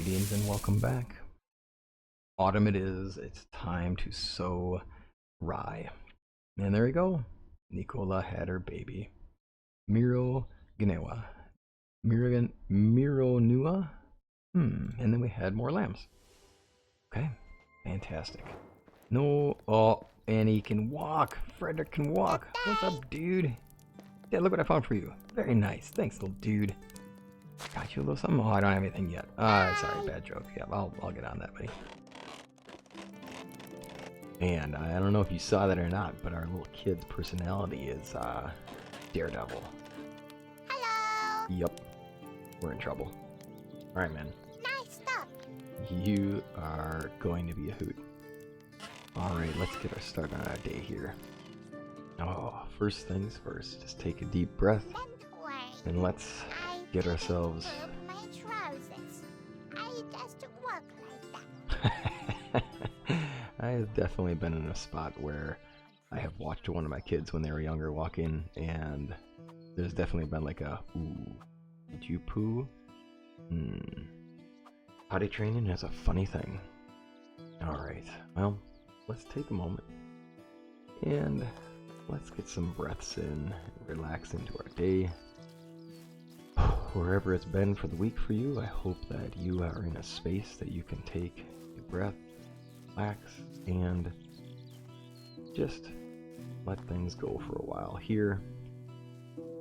Greetings and welcome back. Autumn it is. It's time to sow rye. And there we go. Nicola had her baby. Miro Gnewa. Miro Nua? And then we had more lambs. Okay. Fantastic. No. Oh, and he can walk. Frederyk can walk. What's up, dude? Yeah, look what I found for you. Very nice. Thanks, little dude. Got you a little something? Oh, I don't have anything yet. Sorry, bad joke. Yeah, I'll get on that, buddy. And I don't know if you saw that or not, but our little kid's personality is Daredevil. Hello. Yep. We're in trouble. Alright, man. Nice stuff. You are going to be a hoot. Alright, let's get our start on our day here. Oh, first things first. Just take a deep breath. And let's get ourselves... my trousers. I just walk like that. I have definitely been in a spot where I have watched one of my kids when they were younger walking, and there's definitely been like a, ooh, did you poo? Potty training is a funny thing. Alright, well, let's take a moment and let's get some breaths in and relax into our day. Wherever it's been for the week for you, I hope that you are in a space that you can take a breath, relax, and just let things go for a while here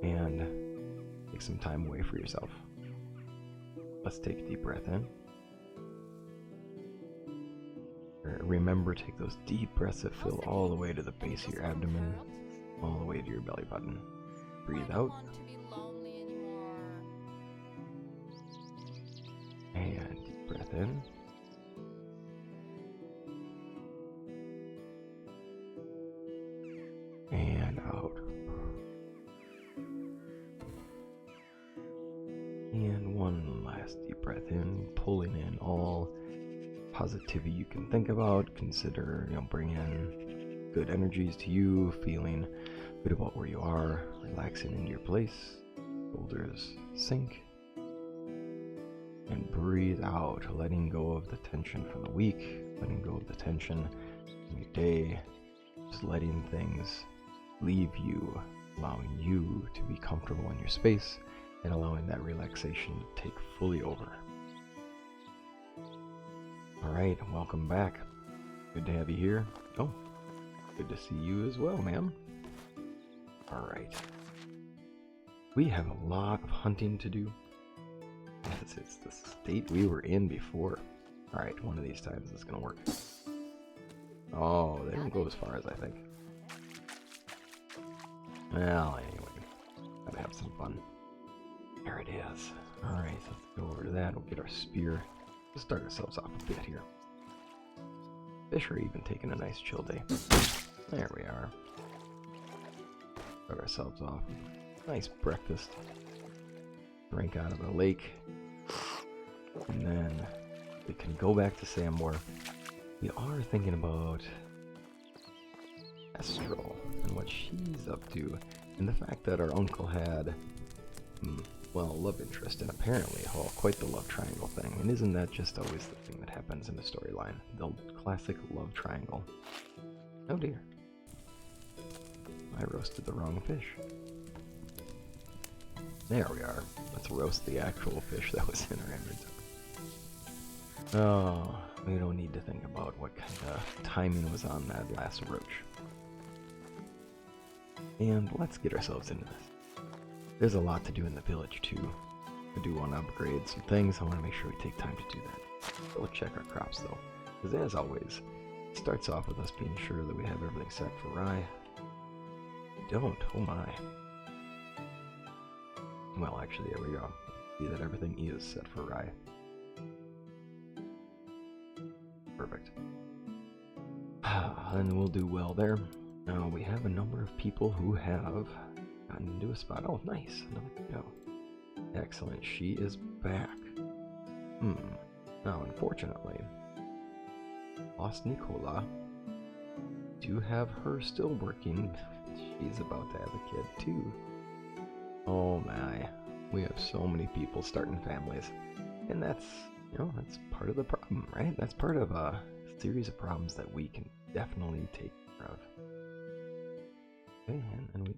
and take some time away for yourself. Let's take a deep breath in. Remember, take those deep breaths that fill all the way to the base of your abdomen, all the way to your belly button. Breathe out. And deep breath in. And out. And one last deep breath in, pulling in all positivity you can think about. Consider, bring in good energies to you, feeling good about where you are, relaxing into your place. Shoulders sink. And breathe out, letting go of the tension from the week, letting go of the tension from your day, just letting things leave you, allowing you to be comfortable in your space, and allowing that relaxation to take fully over. Alright, welcome back. Good to have you here. Oh, good to see you as well, ma'am. Alright. We have a lot of hunting to do. It's the state we were in before. Alright, one of these times it's gonna work. Oh, they don't go as far as I think. Well, anyway, gotta have some fun. There it is. Alright, so let's go over to that. We'll get our spear. Let's start ourselves off a bit here. Fish are even taking a nice chill day. There we are. Start ourselves off. Nice breakfast. Drink out of the lake. And then we can go back to Sambor. We are thinking about Astral and what she's up to, and the fact that our uncle had, well, a love interest, and apparently, quite the love triangle thing. And isn't that just always the thing that happens in the storyline? The classic love triangle. Oh dear. I roasted the wrong fish. There we are. Let's roast the actual fish that was in our inventory. Oh, we don't need to think about what kind of timing was on that last roach. And let's get ourselves into this. There's a lot to do in the village too. I do want to upgrade some things. I want to make sure we take time to do that. We'll check our crops though, because as always, it starts off with us being sure that we have everything set for rye. We don't. Oh my. Well, actually, there we go. See that everything is set for rye. Perfect. And we'll do well there. Now, we have a number of people who have gotten into a spot. Oh, nice. Another Deco. Excellent. She is back. Now, unfortunately, lost Nicola. Do have her still working. She's about to have a kid, too. Oh my, we have so many people starting families, and that's You know, that's part of the problem, right? That's part of a series of problems that we can definitely take care of. Okay, and we...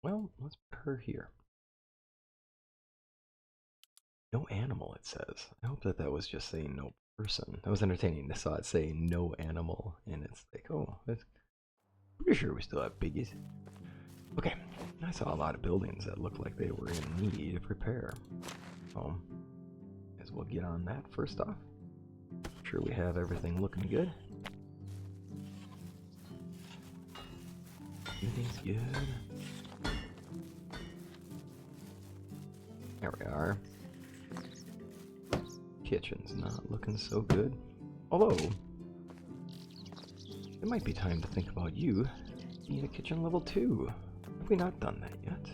Well, let's put her here. No animal, it says. I hope that was just saying no person. That was entertaining. I saw it say no animal, and it's like, oh, that's pretty sure we still have piggies. Okay, I saw a lot of buildings that looked like they were in need of repair. So, as we'll get on that first off. Make sure we have everything looking good. Everything's good. There we are. Kitchen's not looking so good. Although, it might be time to think about you being a kitchen level 2. Have we not done that yet?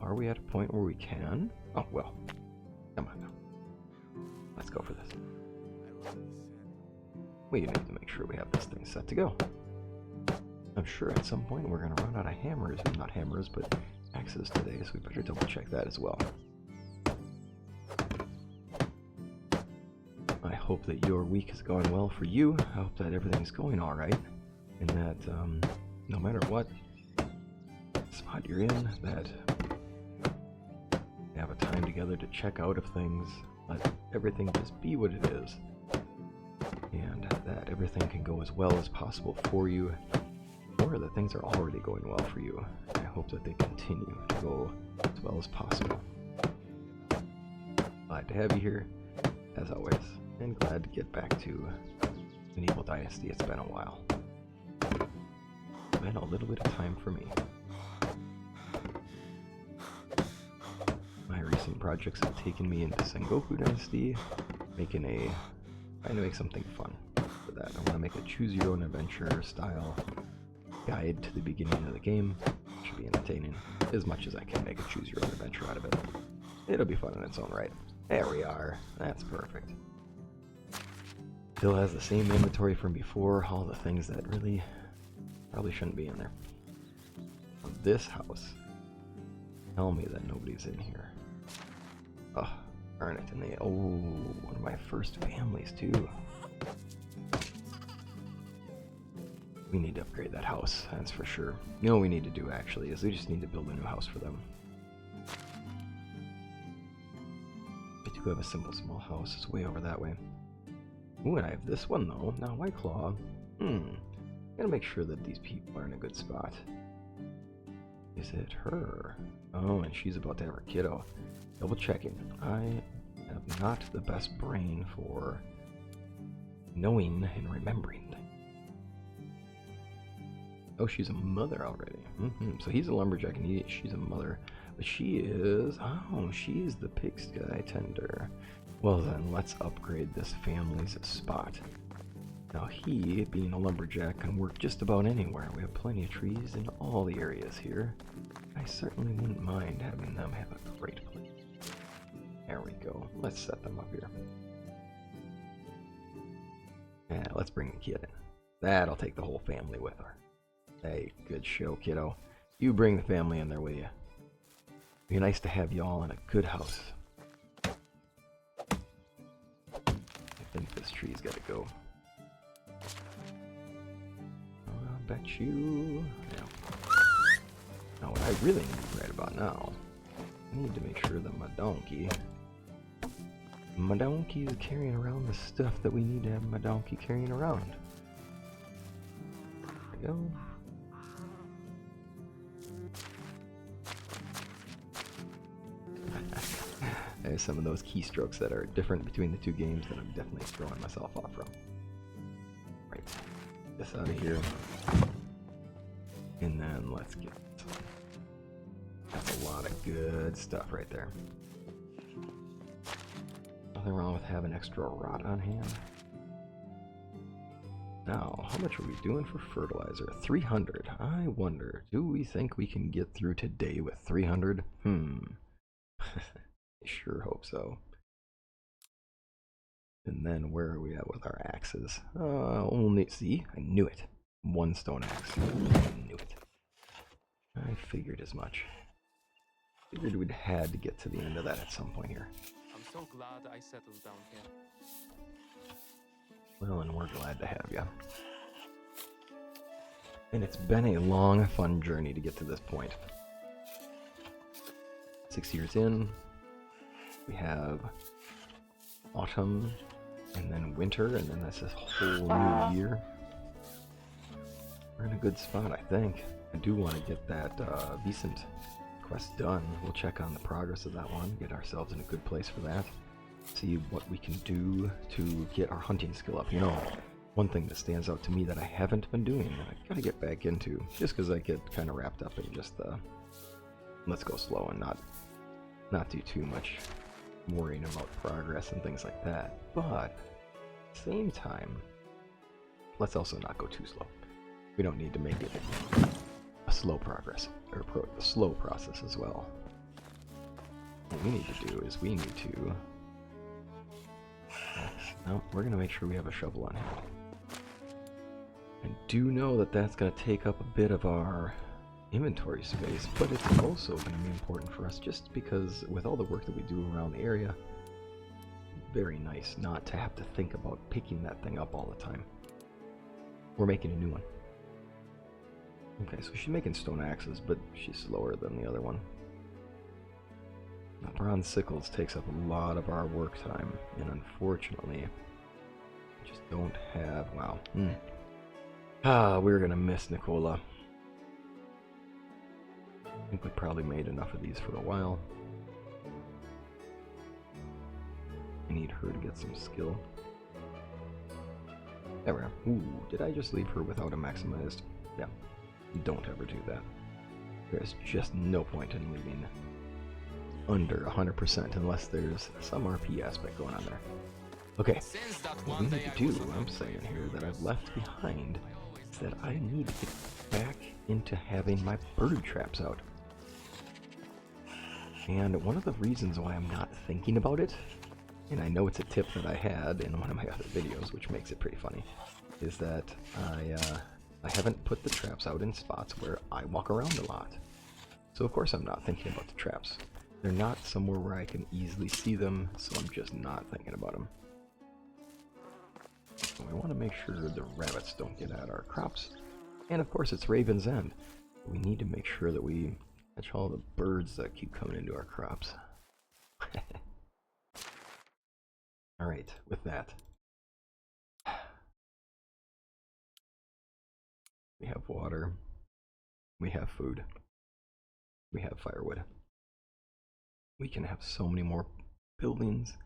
Are we at a point where we can? Oh, well. Come on now. Let's go for this. We need to make sure we have this thing set to go. I'm sure at some point we're going to run out of hammers. Not hammers, but axes today, so we better double check that as well. I hope that your week has gone well for you. I hope that everything's going alright. And that no matter what spot you're in, that you have a time together to check out of things. Let everything just be what it is. And that everything can go as well as possible for you. Or that things are already going well for you. I hope that they continue to go as well as possible. Glad to have you here, as always. And glad to get back to Medieval Dynasty. It's been a while. It's been a little bit of time for me. My recent projects have taken me into Sengoku Dynasty, trying to make something fun for that. I want to make a choose your own adventure style guide to the beginning of the game. It should be entertaining as much as I can make a choose your own adventure out of it. It'll be fun in its own right. There we are. That's perfect. Still has the same inventory from before, all the things that really probably shouldn't be in there. This house. Tell me that nobody's in here. Oh, darn it. And one of my first families too. We need to upgrade that house, that's for sure. You know what we need to do actually is we just need to build a new house for them. We do have a simple small house, it's way over that way. Ooh, and I have this one though. Now White Claw. Gotta make sure that these people are in a good spot. Is it her? Oh, and she's about to have her kiddo. Double checking. I have not the best brain for knowing and remembering things. Oh, she's a mother already. So he's a lumberjack and she's a mother. But she is... Oh, she's the pigsty tender. Well then, let's upgrade this family's spot. Now he, being a lumberjack, can work just about anywhere. We have plenty of trees in all the areas here. I certainly wouldn't mind having them have a great place. There we go. Let's set them up here. Yeah, let's bring the kid in. That'll take the whole family with her. Hey, good show, kiddo. You bring the family in there with you. Be nice to have you all in a good house. I think this tree's gotta go. I bet you... Yeah. Now what I really need right about now, I need to make sure that my donkey is carrying around the stuff that we need to have my donkey carrying around. There we go. There's some of those keystrokes that are different between the two games that I'm definitely throwing myself off from. Right, this out of here. And then let's get some. That's a lot of good stuff right there. Nothing wrong with having extra rot on hand. Now, how much are we doing for fertilizer? 300. I wonder, do we think we can get through today with 300? I sure hope so. And then where are we at with our axes? Only, see, I knew it. One stone axe. I knew it. I figured as much. Figured we'd had to get to the end of that at some point here. I'm so glad I settled down here. Well, and we're glad to have you. And it's been a long, fun journey to get to this point. 6 years in, we have autumn, and then winter, and then that's this whole new year. We're in a good spot, I think. I do want to get that Wisent quest done. We'll check on the progress of that one, get ourselves in a good place for that. See what we can do to get our hunting skill up. You know, one thing that stands out to me that I haven't been doing, that I gotta get back into, just because I get kind of wrapped up in just the let's go slow and not do too much worrying about progress and things like that. But at the same time, let's also not go too slow. We don't need to make it a slow progress, or a slow process as well. What we need to do is we need to... No, we're going to make sure we have a shovel on hand. I do know that that's going to take up a bit of our inventory space, but it's also going to be important for us just because with all the work that we do around the area, very nice not to have to think about picking that thing up all the time. We're making a new one. Okay, so she's making stone axes, but she's slower than the other one. Now, bronze sickles takes up a lot of our work time, and unfortunately, we just don't have... Wow. We're gonna miss Nicola. I think we probably made enough of these for a while. I need her to get some skill. There we go. Ooh, did I just leave her without a maximized? Yeah. Don't ever do that. There's just no point in leaving under 100% unless there's some RP aspect going on there. Okay, what we need to do, I'm saying here, that I've left behind, is that I need to get back into having my bird traps out. And one of the reasons why I'm not thinking about it, and I know it's a tip that I had in one of my other videos, which makes it pretty funny, is that I haven't put the traps out in spots where I walk around a lot. So of course I'm not thinking about the traps. They're not somewhere where I can easily see them, so I'm just not thinking about them. So we want to make sure the rabbits don't get at our crops. And of course it's Raven's End. We need to make sure that we catch all the birds that keep coming into our crops. Alright, with that. We have water. We have food. We have firewood. We can have so many more buildings.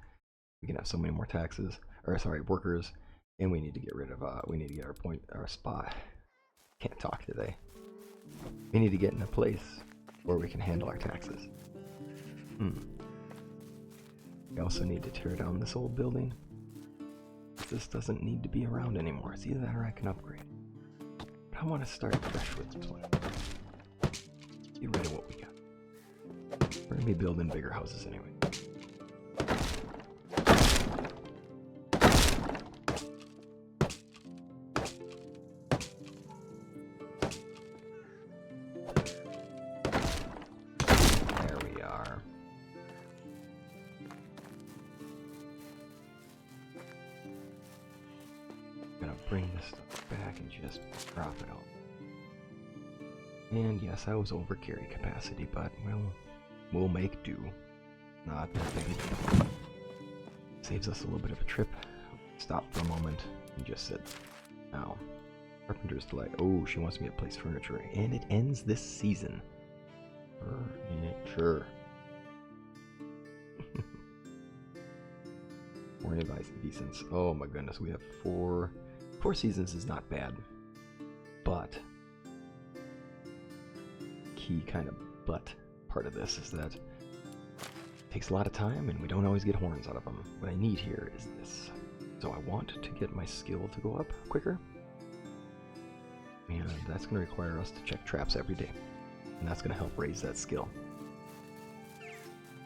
We can have so many more taxes, or sorry, workers, and we need to get rid of. We need to get our spot. Can't talk today. We need to get in a place where we can handle our taxes. We also need to tear down this old building. This doesn't need to be around anymore. It's either that or I can upgrade. But I want to start fresh with this one. Get rid of what we got. We're gonna be building bigger houses anyway. There we are. I'm gonna bring this stuff back and just drop it all. And yes, I was over carry capacity, but we'll make do. Not that big a deal. Saves us a little bit of a trip. Stop for a moment and just sit. Now, Carpenter's Delight. Oh, she wants me to place furniture, and it ends this season. Furniture. More advice and decence. Oh my goodness, we have four seasons is not bad, but key kind of part of this is that it takes a lot of time and we don't always get horns out of them. What I need here is this. So I want to get my skill to go up quicker, and that's going to require us to check traps every day, and that's going to help raise that skill.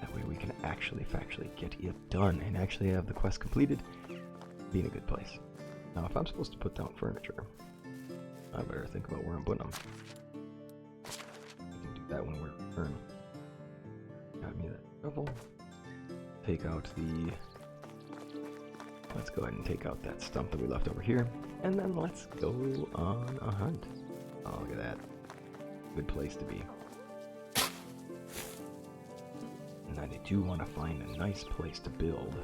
That way we can actually factually get it done and actually have the quest completed, be in a good place. Now if I'm supposed to put down furniture, I better think about where I'm putting them. that when we return. Got me that shovel. Take out the... Let's go ahead and take out that stump that we left over here. And then let's go on a hunt. Oh, look at that. Good place to be. And I do want to find a nice place to build.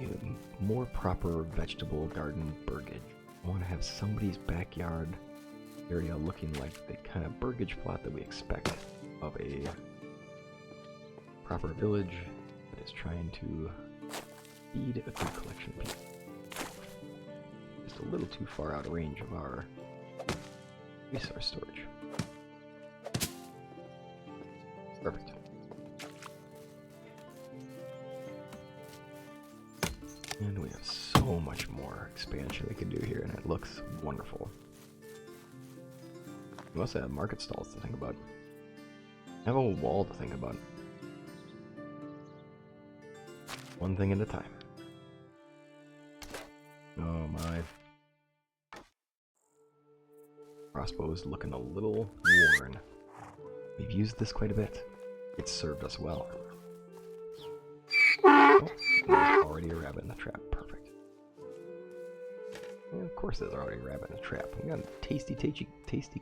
A more proper vegetable garden burgage. I want to have somebody's backyard area looking like the kind of burgage plot that we expect of a proper village that is trying to feed a good collection of people. Just a little too far out of range of our resource storage. Perfect. And we have so much more expansion we can do here, and it looks wonderful. We also have market stalls to think about. I have a whole wall to think about. One thing at a time. Oh my. Crossbow is looking a little worn. We've used this quite a bit. It's served us well. Oh, there's already a rabbit in the trap. Perfect. And of course there's already a rabbit in the trap. We got tasty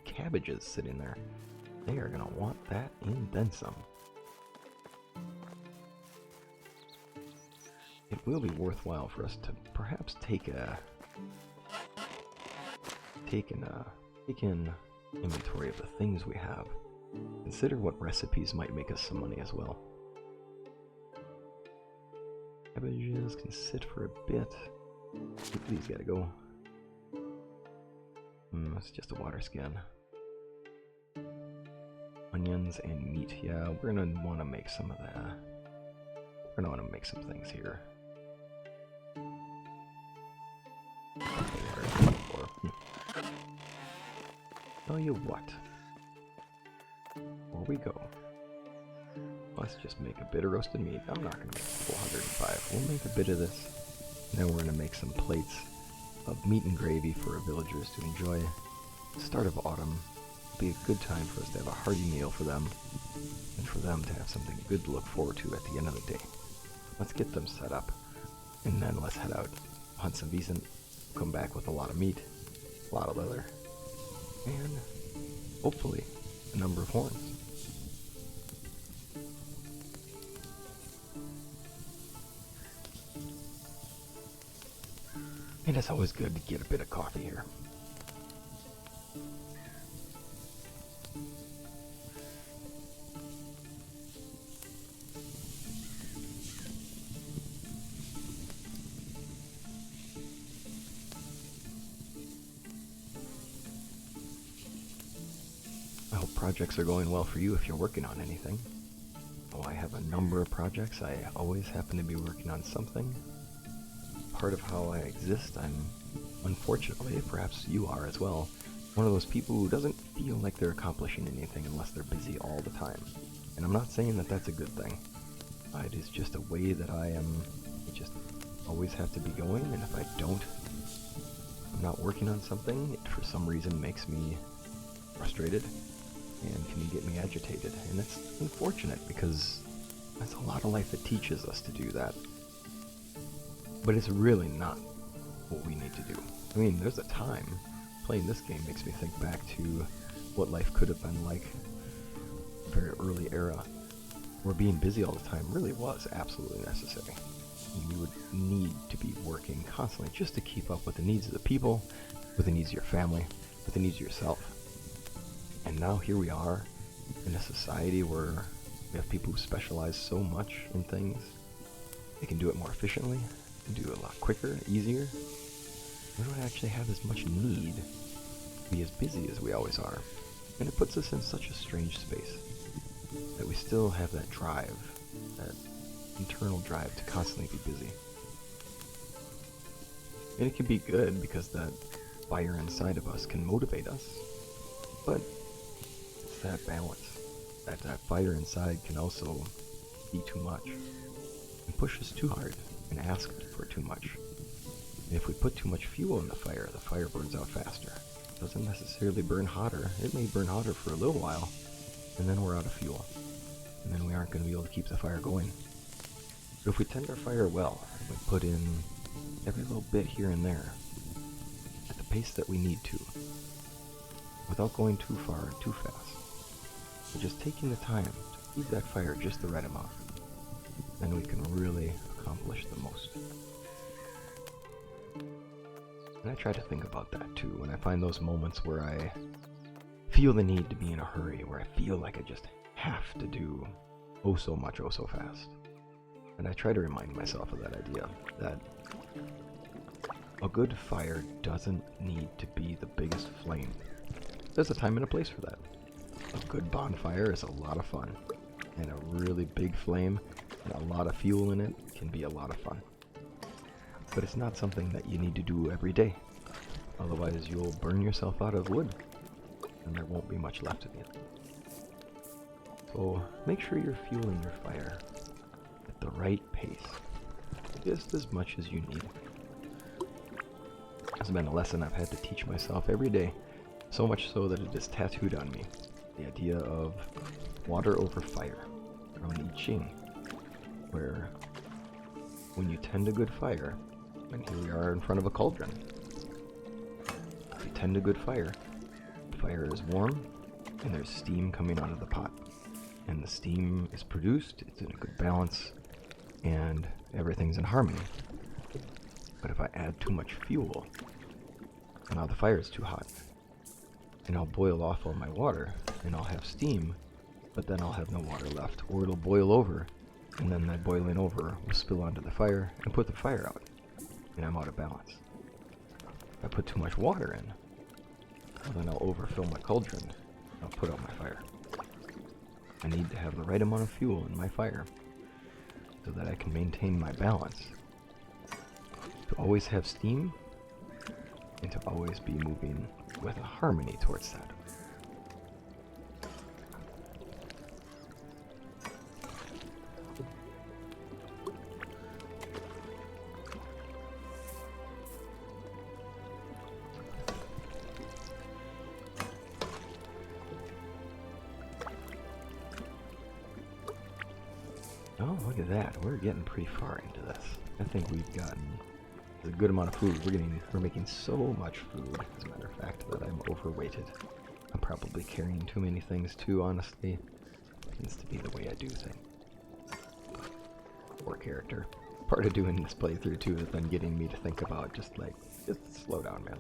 cabbages sitting there. They are gonna want that and then some. It will be worthwhile for us to perhaps take in inventory of the things we have. Consider what recipes might make us some money as well. Cabbages can sit for a bit. These gotta go. It's just a water skin. Onions and meat. Yeah, we're gonna want to make some of that. We're gonna want to make some things here. Tell you what. Before we go, let's just make a bit of roasted meat. I'm not gonna make a full 105. We'll make a bit of this. And then we're gonna make some plates of meat and gravy for our villagers to enjoy. Start of autumn. It'll be a good time for us to have a hearty meal for them, and for them to have something good to look forward to at the end of the day. Let's get them set up, and then let's head out, hunt some Wisent, come back with a lot of meat, a lot of leather, and hopefully a number of horns. And it's always good to get a bit of coffee here. I hope projects are going well for you if you're working on anything. Oh, I have a number of projects. I always happen to be working on something. Part of how I exist, I'm, unfortunately, perhaps you are as well, one of those people who doesn't feel like they're accomplishing anything unless they're busy all the time. And I'm not saying that that's a good thing. It is just a way that I am, just always have to be going, and if I don't, I'm not working on something, it for some reason makes me frustrated and can get me agitated. And it's unfortunate because that's a lot of life that teaches us to do that. But it's really not what we need to do. I mean, there's a time. Playing this game makes me think back to what life could have been like in a very early era, where being busy all the time really was absolutely necessary. And you would need to be working constantly just to keep up with the needs of the people, with the needs of your family, with the needs of yourself. And now here we are in a society where we have people who specialize so much in things. They can do it more efficiently, do it a lot quicker, easier. We don't actually have as much need to be as busy as we always are. And it puts us in such a strange space that we still have that drive, that internal drive to constantly be busy. And it can be good because that fire inside of us can motivate us, but it's that balance, that fire inside can also be too much and push us too hard and ask for too much. And if we put too much fuel in the fire burns out faster. doesn't necessarily burn hotter. It may burn hotter for a little while, and then we're out of fuel. And then we aren't going to be able to keep the fire going. But if we tend our fire well, and we put in every little bit here and there, at the pace that we need to, without going too far or too fast, but just taking the time to feed that fire just the right amount, then we can really accomplish the most. And I try to think about that too, when I find those moments where I feel the need to be in a hurry, where I feel like I just have to do oh so much, oh so fast. And I try to remind myself of that idea, that a good fire doesn't need to be the biggest flame. There's a time and a place for that. A good bonfire is a lot of fun, and a really big flame and a lot of fuel in it can be a lot of fun. But it's not something that you need to do every day. Otherwise you'll burn yourself out of wood, and there won't be much left of you. So make sure you're fueling your fire at the right pace, just as much as you need. It's been a lesson I've had to teach myself every day, so much so that it is tattooed on me. The idea of water over fire from I Ching, where when you tend a good fire, and here we are in front of a cauldron, if you tend a good fire, the fire is warm and there's steam coming out of the pot, and the steam is produced, it's in a good balance, and everything's in harmony. But if I add too much fuel, now the fire is too hot, and I'll boil off all my water, and I'll have steam, but then I'll have no water left, or it'll boil over, and then that boiling over will spill onto the fire and put the fire out, and I'm out of balance. If I put too much water in, well, then I'll overfill my cauldron, and I'll put out my fire. I need to have the right amount of fuel in my fire, so that I can maintain my balance, to always have steam, and to always be moving with a harmony towards that. Oh, look at that. We're getting pretty far into this. I think we've gotten a good amount of food. We're making so much food, as a matter of fact, that I'm overweighted. I'm probably carrying too many things too, honestly. Seems to be the way I do things. Poor character. Part of doing this playthrough too has been getting me to think about just slow down, man.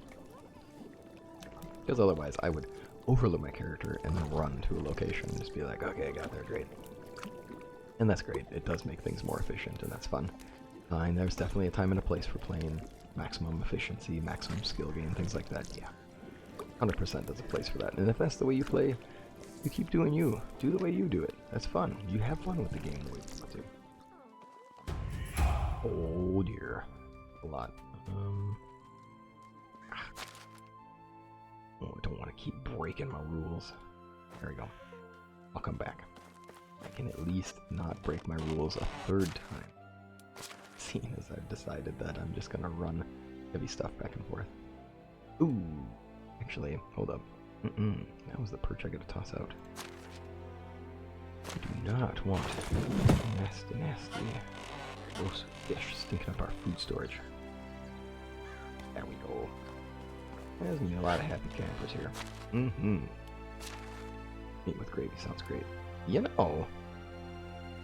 Because otherwise I would overload my character and then run to a location and just be like, okay, I got there, great. And that's great. It does make things more efficient, and that's fun. And there's definitely a time and a place for playing maximum efficiency, maximum skill gain, things like that, yeah. 100% there's a place for that. And if that's the way you play, you keep doing you. Do the way you do it. That's fun. You have fun with the game the way you want to. Oh dear. A lot. Oh, I don't want to keep breaking my rules. There we go. I'll come back. I can at least not break my rules a third time, seeing as I've decided that I'm just gonna run heavy stuff back and forth. Ooh, actually, hold up. That was the perch I gotta toss out. I do not want nasty gross fish stinking up our food storage. There we go. There's gonna be a lot of happy campers here. Meat with gravy sounds great. You know,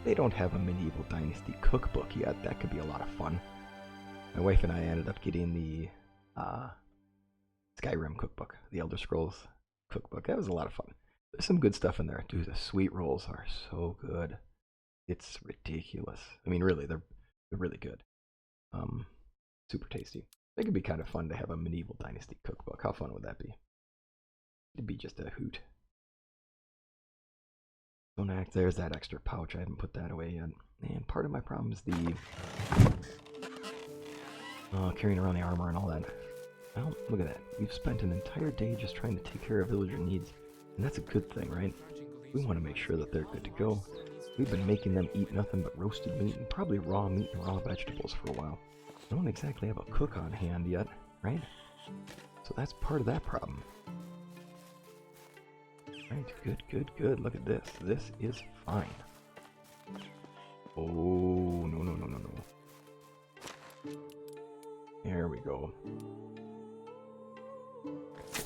they don't have a medieval Dynasty cookbook yet. That could be a lot of fun. My wife and I ended up getting the Skyrim cookbook, the Elder Scrolls cookbook. That was a lot of fun. There's some good stuff in there. Dude, the sweet rolls are so good. It's ridiculous. I mean, really, they're really good. Super tasty. It could be kind of fun to have a medieval Dynasty cookbook. How fun would that be? It'd be just a hoot. Don't act, there's that extra pouch. I haven't put that away yet. And part of my problem is the carrying around the armor and all that. Well, look at that. We've spent an entire day just trying to take care of villager needs. And that's a good thing, right? We want to make sure that they're good to go. We've been making them eat nothing but roasted meat and probably raw meat and raw vegetables for a while. I don't exactly have a cook on hand yet, right? So that's part of that problem. Right, good, good, good. Look at this. This is fine. Oh, no, no, no, no, no. There we go.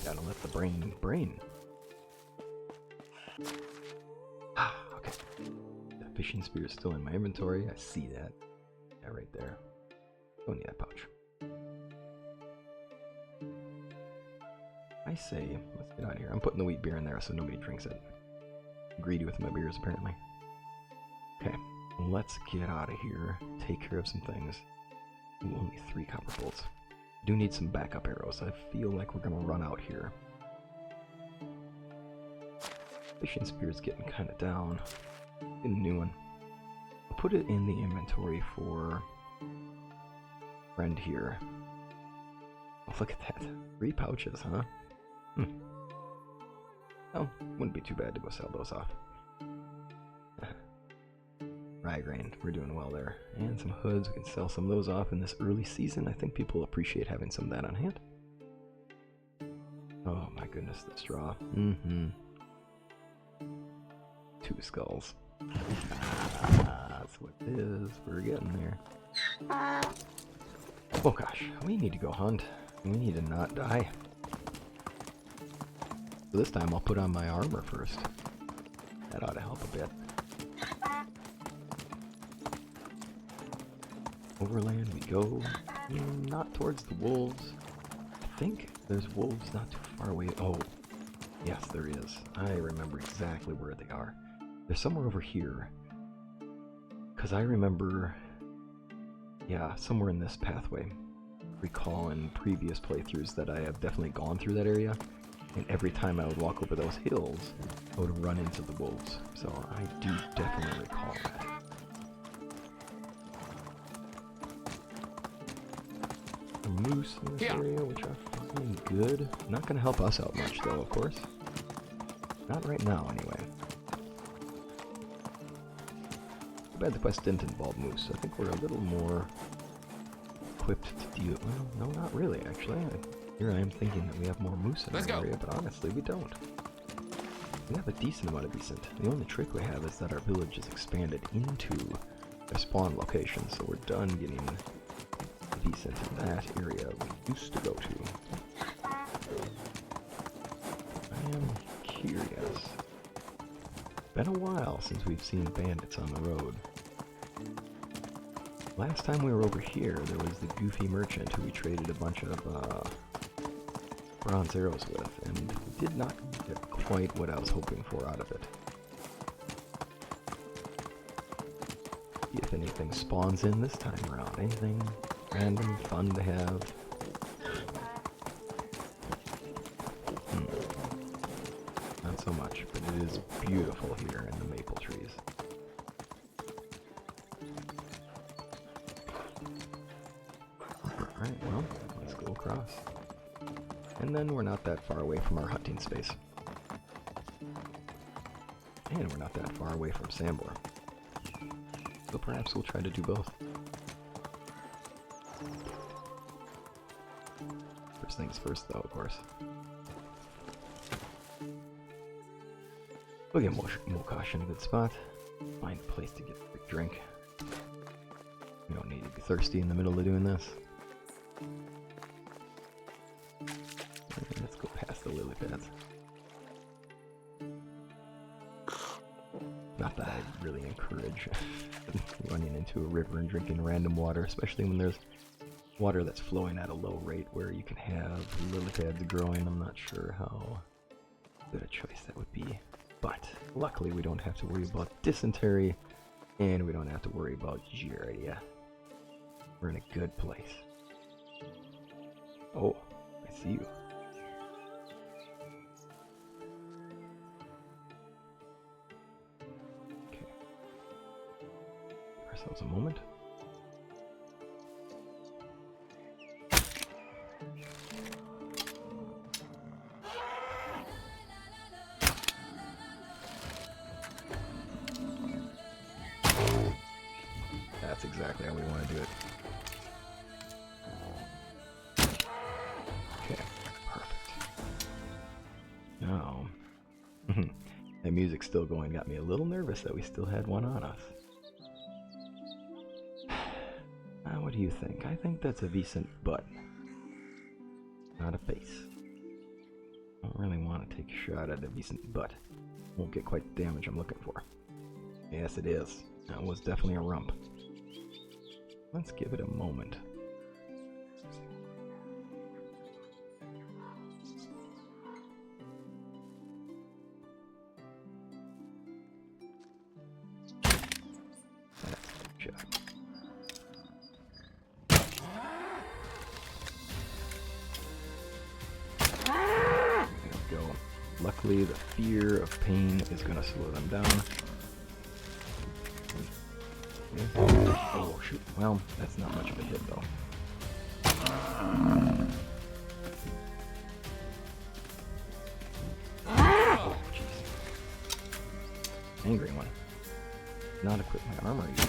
Gotta let the brain. Ah, okay. The fishing spear is still in my inventory. I see that. Yeah, right there. Don't need that pouch. I say, let's get out of here. I'm putting the wheat beer in there so nobody drinks it. I'm greedy with my beers, apparently. Okay, let's get out of here. Take care of some things. Ooh, only 3 copper bolts. Do need some backup arrows. I feel like we're gonna run out here. Fishing spear's getting kind of down. Get a new one. I'll put it in the inventory for friend here. Oh, look at that. 3 pouches, huh? Well, wouldn't be too bad to go sell those off. Rye grain, we're doing well there. And some hoods, we can sell some of those off in this early season. I think people appreciate having some of that on hand. Oh my goodness, the straw. 2 skulls. That's what it is. We're getting there. Oh gosh, we need to go hunt. We need to not die. So this time I'll put on my armor first. That ought to help a bit. Overland we go. Not towards the wolves. I think there's wolves not too far away. Oh, yes there is. I remember exactly where they are. They're somewhere over here. Because I remember, yeah, somewhere in this pathway. Recall in previous playthroughs that I have definitely gone through that area. And every time I would walk over those hills, I would run into the wolves. So I do definitely recall that. A moose in this area, which I find good. Not going to help us out much though, of course. Not right now, anyway. Too bad the quest didn't involve moose. I think we're a little more equipped to deal. Well, no, not really, actually. Here I am thinking that we have more moose in our area, but honestly, we don't. We have a decent amount of decent. The only trick we have is that our village is expanded into a spawn location, so we're done getting decent in that area we used to go to. I am curious. Been a while since we've seen bandits on the road. Last time we were over here, there was the goofy merchant who we traded a bunch of bronze arrows with, and did not get quite what I was hoping for out of it. See if anything spawns in this time around. Anything random, fun to have. Not so much, but it is beautiful here in the maple trees. Alright, well, let's go across. And then we're not that far away from our hunting space. And we're not that far away from Sambor. So perhaps we'll try to do both. First things first though, of course. We'll get Mokash in a good spot. Find a place to get a quick drink. We don't need to be thirsty in the middle of doing this. Let's go past the lily pads. Not that I really encourage running into a river and drinking random water, especially when there's water that's flowing at a low rate where you can have lily pads growing. I'm not sure how good a choice that would be. But luckily we don't have to worry about dysentery, and we don't have to worry about giardia. We're in a good place. Oh, I see you. Okay. Give ourselves a moment. That's exactly how we want to do it. Okay, That music's still going got me a little nervous that we still had one on us. What do you think? I think that's a decent butt. Not a face. I don't really want to take a shot at a decent butt. Won't get quite the damage I'm looking for. Yes, it is. That was definitely a rump. Let's give it a moment. Luckily, the fear of pain is going to slow them down. Oh, shoot. Well, that's not much of a hit, though. Oh, jeez. Angry one. Not equip my armor even.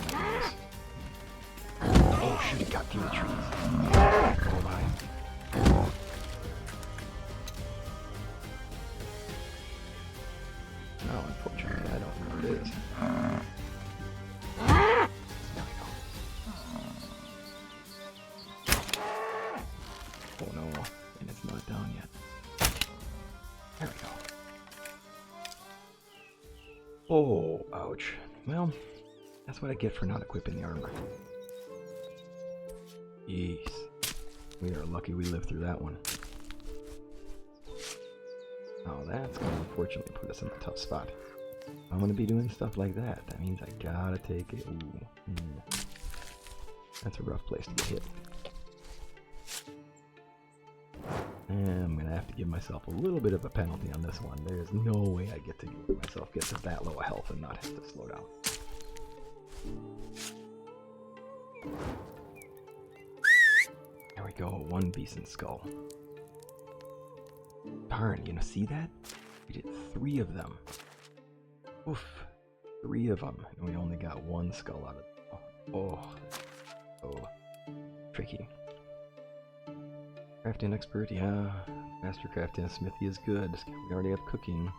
Oh, shoot, it got through the trees. Oh, my. No, unfortunately, I don't know what it is. There we go. Oh no, and it's not down yet. There we go. Oh, ouch. Well, that's what I get for not equipping the armor. Jeez. We are lucky we lived through that one. Oh, that's going to unfortunately put us in a tough spot. I'm going to be doing stuff like that. That means I gotta take it. Ooh. That's a rough place to get hit. And I'm going to have to give myself a little bit of a penalty on this one. There's no way I get to let myself get to that low of health and not have to slow down. There we go, one decent skull. Darn, you know, see that? We did 3 of them. Oof. 3 of them, and we only got 1 skull out of them. Oh. Tricky. Crafting expert, yeah. Master crafting and smithy is good. We already have cooking.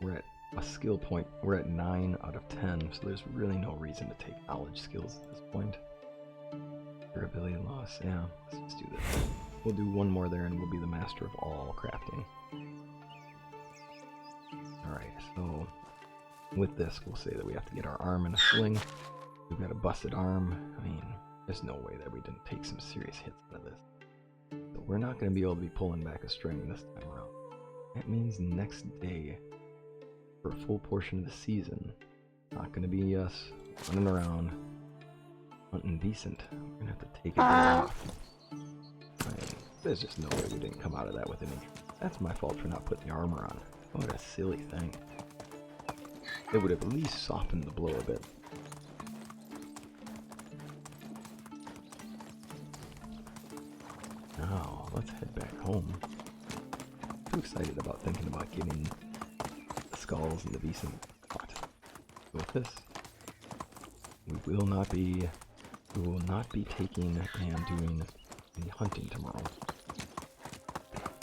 We're at a skill point. We're at 9 out of 10, so there's really no reason to take knowledge skills at this point. Durability loss, yeah, let's do this. We'll do 1 more there and we'll be the master of all crafting. Alright, so with this we'll say that we have to get our arm in a sling. We've got a busted arm. I mean, there's no way that we didn't take some serious hits out of this. So we're not going to be able to be pulling back a string this time around. That means next day, for a full portion of the season, not going to be us running around hunting decent. We're gonna have to take it off. I mean, there's just no way we didn't come out of that with an injury. That's my fault for not putting the armor on. What a silly thing. It would have at least softened the blow a bit. Now, let's head back home. Too excited about thinking about getting the skulls and the decent pot. So with this, we will not be taking and doing any hunting tomorrow.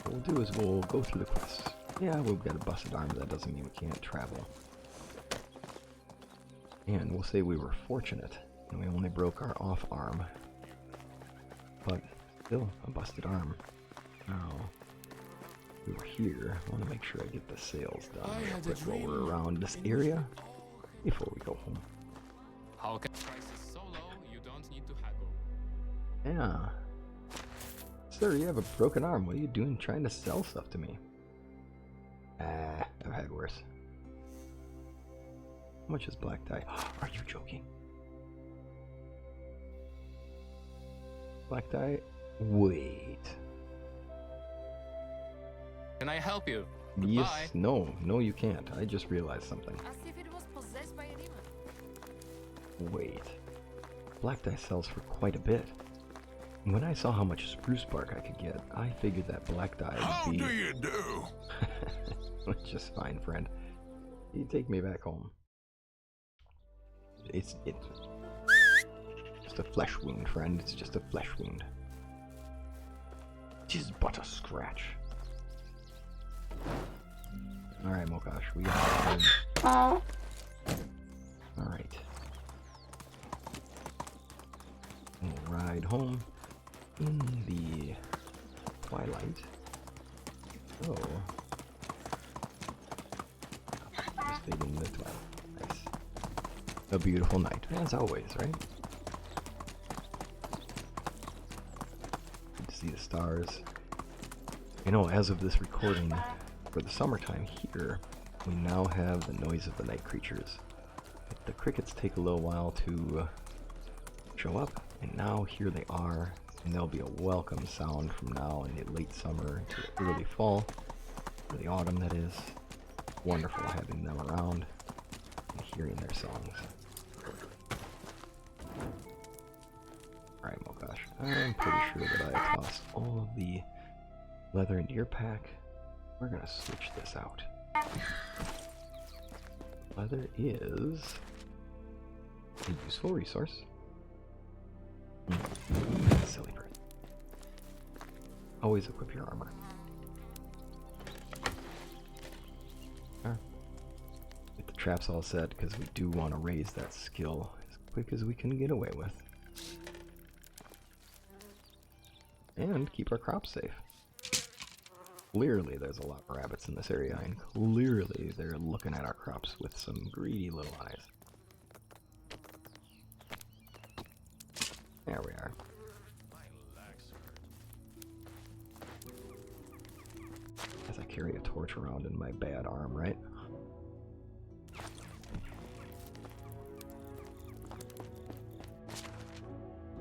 What we'll do is we'll go through the quests. Yeah, we've got a busted arm, but that doesn't mean we can't travel. And we'll say we were fortunate, and we only broke our off arm. But still, a busted arm. Now, we were here. I want to make sure I get the sails done real quick while we're around this area before we go home. How can prices so low you don't need to haggle? Yeah. Sir, you have a broken arm. What are you doing trying to sell stuff to me? I've had worse. How much is black dye? Are you joking? Black dye? Wait. Can I help you? Yes. Goodbye. No, you can't. I just realized something. As if it was possessed by a demon. Wait. Black dye sells for quite a bit. When I saw how much spruce bark I could get, I figured that black dye would be... How do you do? Just fine, friend. You take me back home. It's just a flesh wound, friend. It's just a flesh wound. Tis but a scratch. Alright, Mokash, we got home. Alright. We'll ride home in the twilight. Oh. Just fading the twilight. Nice. A beautiful night, as always, right? Good to see the stars. You know, as of this recording, for the summertime here, we now have the noise of the night creatures. But the crickets take a little while to show up, and now here they are, and they'll be a welcome sound from now in the late summer to early fall, or the autumn that is. Wonderful having them around and hearing their songs. Alright, Mokash, I'm pretty sure that I tossed all of the leather into your pack. We're gonna switch this out. Leather is a useful resource. Silly bird. Always equip your armor. Get the traps all set because we do want to raise that skill as quick as we can get away with. And keep our crops safe. Clearly there's a lot of rabbits in this area, and clearly they're looking at our crops with some greedy little eyes. There we are. As I carry a torch around in my bad arm, right?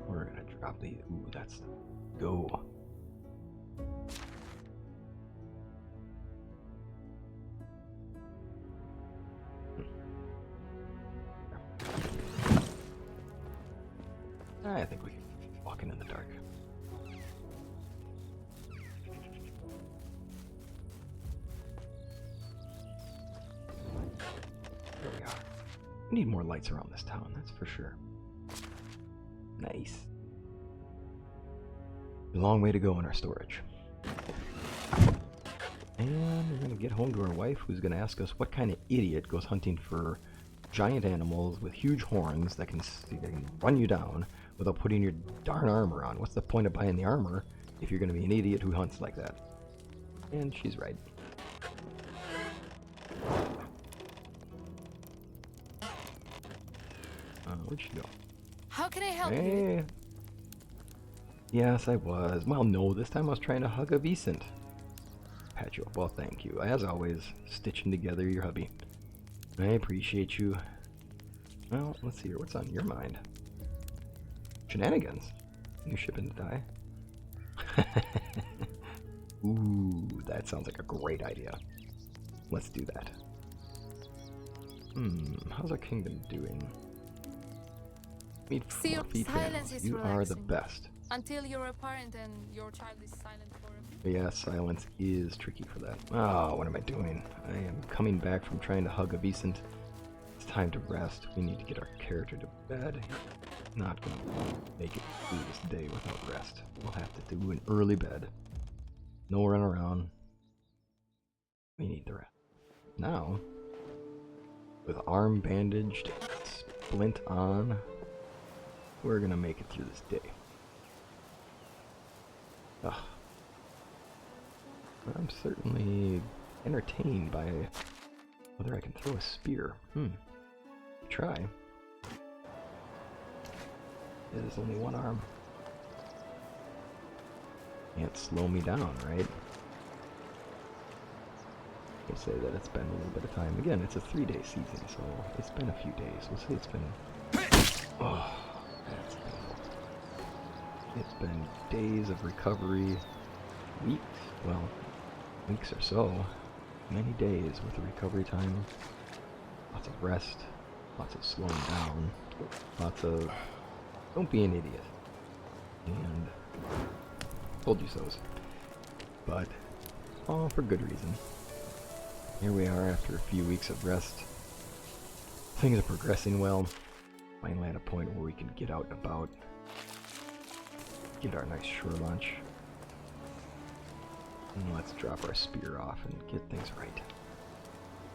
We're gonna drop the... Ooh, that's... Go! I think we can walk in the dark. There we are. We need more lights around this town, that's for sure. Nice. A long way to go in our storage. And we're gonna get home to our wife, who's gonna ask us what kind of idiot goes hunting for giant animals with huge horns that can run you down without putting your darn armor on. What's the point of buying the armor if you're going to be an idiot who hunts like that? And she's right. Where'd she go? How can I help you? Hey. Yes, I was. Well, no, this time I was trying to hug a Wisent. Pat you up. Well, thank you. As always, stitching together your hubby. I appreciate you. Well, let's see here. What's on your mind? Shenanigans. New shipping to die. Ooh, that sounds like a great idea. Let's do that. How's our kingdom doing? Meet See, your feet silence is You relaxing. are the best. Until you're a parent and your child is silent for a bit. Yeah, silence is tricky for that. Oh, what am I doing? I am coming back from trying to hug a Wisent. It's time to rest. We need to get our character to bed. Not gonna make it through this day without rest. We'll have to do an early bed. No run around. We need the rest. Now, with arm bandaged, splint on, we're gonna make it through this day. Ugh. I'm certainly entertained by whether I can throw a spear. Try. It is only one arm. Can't slow me down, right? We'll say that it's been a little bit of time. Again, it's a 3-day season, so it's been a few days. We'll say it's been... Oh, that's painful. It's been days of recovery. Weeks? Well, weeks or so. Many days with the recovery time. Lots of rest. Lots of slowing down. Lots of... Don't be an idiot. And... Told you so's. But, all for good reason. Here we are after a few weeks of rest. Things are progressing well. Finally at a point where we can get out and about. Get our nice shore lunch. And let's drop our spear off and get things right.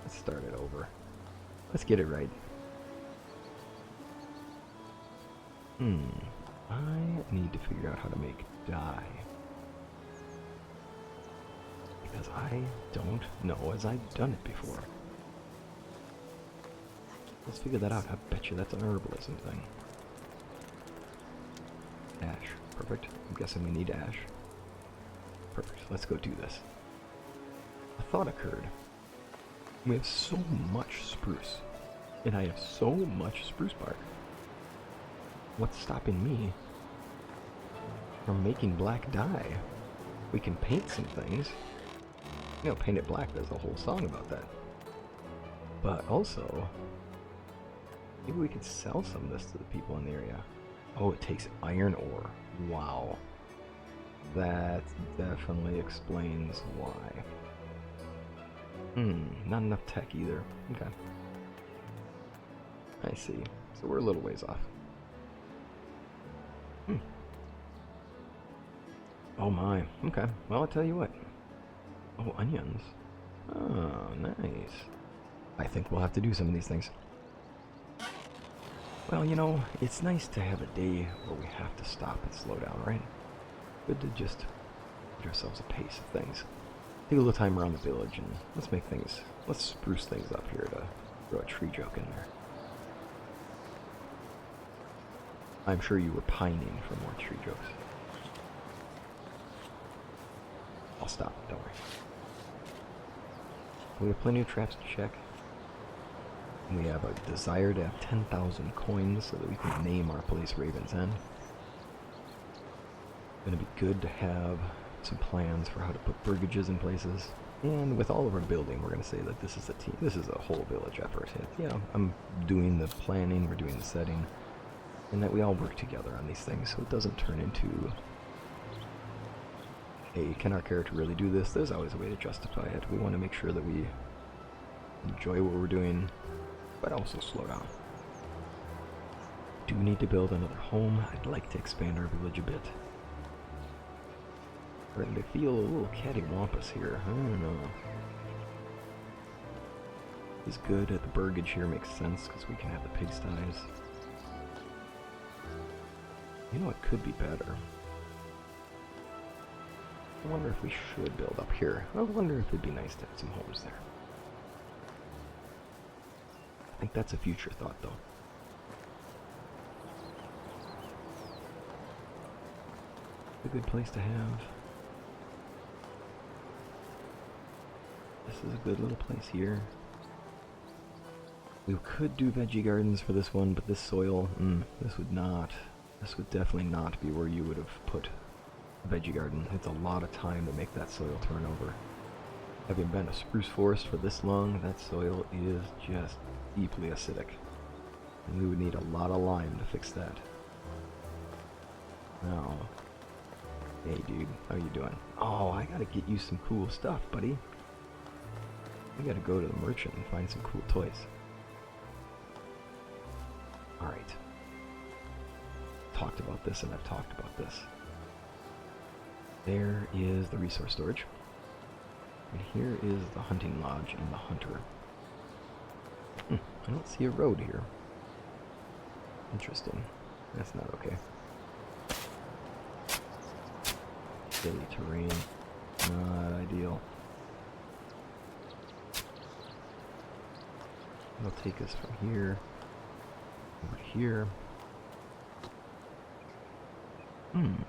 Let's start it over. Let's get it right. I need to figure out how to make dye. Because I don't know as I've done it before. Let's figure that out. I bet you that's an herbalism thing. Ash. Perfect. I'm guessing we need ash. Perfect. Let's go do this. A thought occurred. We have so much spruce. And I have so much spruce bark. What's stopping me from making black dye? We can paint some things. You know, paint it black. There's a whole song about that. But also, maybe we could sell some of this to the people in the area. Oh, it takes iron ore. Wow. That definitely explains why. Not enough tech either. Okay. I see. So we're a little ways off. Oh my. Okay. Well, I'll tell you what. Oh, onions. Oh, nice. I think we'll have to do some of these things. Well, you know, it's nice to have a day where we have to stop and slow down, right? Good to just give ourselves a pace of things. Take a little time around the village and let's spruce things up here to throw a tree joke in there. I'm sure you were pining for more tree jokes. I'll stop, don't worry. We have plenty of traps to check. We have a desire to have 10,000 coins so that we can name our place Raven's End. It's going to be good to have some plans for how to put burgages in places. And with all of our building, we're going to say that this is a team. This is a whole village effort. I'm doing the planning, we're doing the setting, and that we all work together on these things so it doesn't turn into, hey, can our character really do this? There's always a way to justify it. We want to make sure that we enjoy what we're doing, but also slow down. Do need to build another home. I'd like to expand our village a bit. Starting to feel a little cattywampus here. I don't know. Is good at the burgage here, makes sense because we can have the pigsties. You know what could be better? I wonder if we should build up here. I wonder if it'd be nice to have some homes there. I think that's a future thought, though. A good place to have. This is a good little place here. We could do veggie gardens for this one, but this soil, this would definitely not be where you would have put a veggie garden. It's a lot of time to make that soil turn over. Having been a spruce forest for this long, that soil is just deeply acidic. And we would need a lot of lime to fix that. Now, hey dude, how you doing? Oh, I gotta get you some cool stuff, buddy. We gotta go to the merchant and find some cool toys. Alright. Talked about this and I've talked about this. There is the resource storage. And here is the hunting lodge and the hunter. I don't see a road here. Interesting. That's not okay. Hilly terrain. Not ideal. It'll take us from here over here. Kind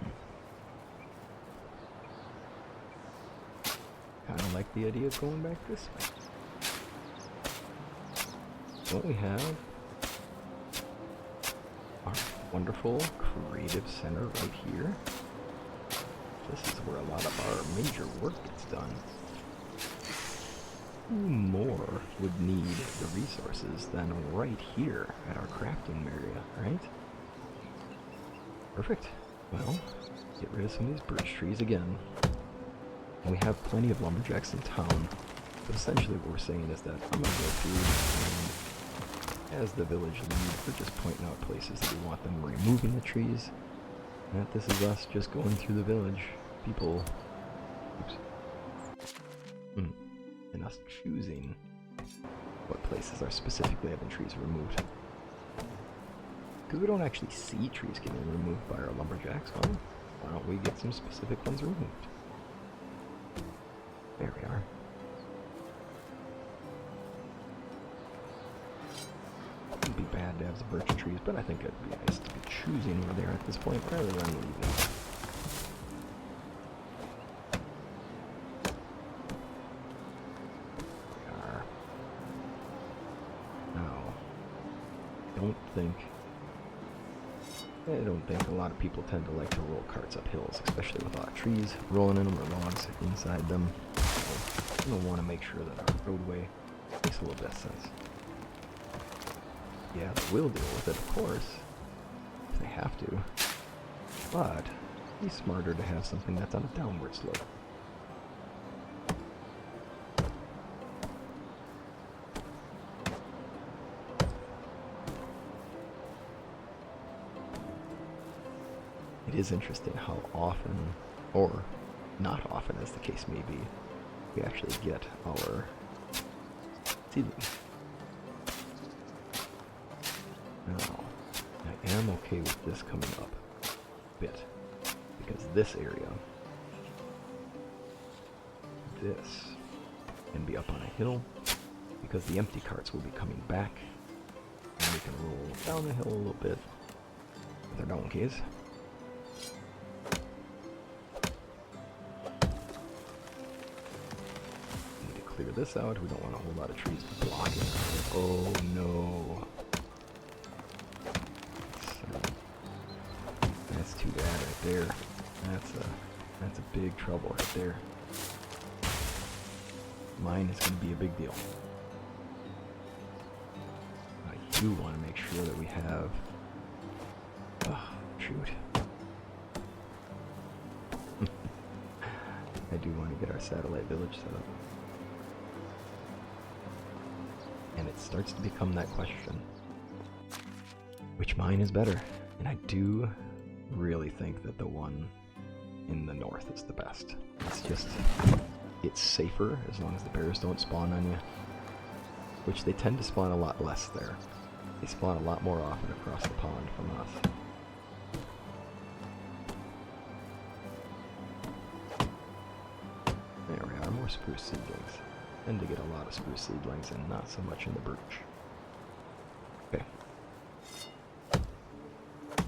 of like the idea of going back this way. So what we have, our wonderful creative center right here. This is where a lot of our major work gets done. Who more would need the resources than right here at our crafting area, right? Perfect. Well, get rid of some of these birch trees again. And we have plenty of lumberjacks in town. So essentially what we're saying is that I'm going to go through and as the village lead, we're just pointing out places that we want them removing the trees. And that this is us just going through the village. People, oops, and us choosing what places are specifically having trees removed. Because we don't actually see trees getting removed by our lumberjacks, well, why don't we get some specific ones removed? There we are. It'd be bad to have the birch trees, but I think it'd be nice to be choosing where they are at this point rather than leaving them. I don't think a lot of people tend to like to roll carts up hills, especially with a lot of trees rolling in them or logs inside them. So we'll want to make sure that our roadway makes a little bit of sense. Yeah, they will deal with it, of course, if they have to. But it'd be smarter to have something that's on a downward slope. It is interesting how often, or not often as the case may be, we actually get our seedlings. Now, I am okay with this coming up a bit, because this area, this, can be up on a hill, because the empty carts will be coming back, and we can roll down the hill a little bit with our donkeys. Clear this out. We don't want a whole lot of trees blocking it. Oh no. That's too bad right there. That's a big trouble right there. Mine is going to be a big deal. I do want to make sure that we have... Oh, shoot. I do want to get our satellite village set up. And it starts to become that question. Which mine is better? And I do really think that the one in the north is the best. It's safer as long as the bears don't spawn on you. Which they tend to spawn a lot less there. They spawn a lot more often across the pond from us. There we are, more spruce seedlings. Tend to get a lot of spruce seedlings and not so much in the birch. Okay.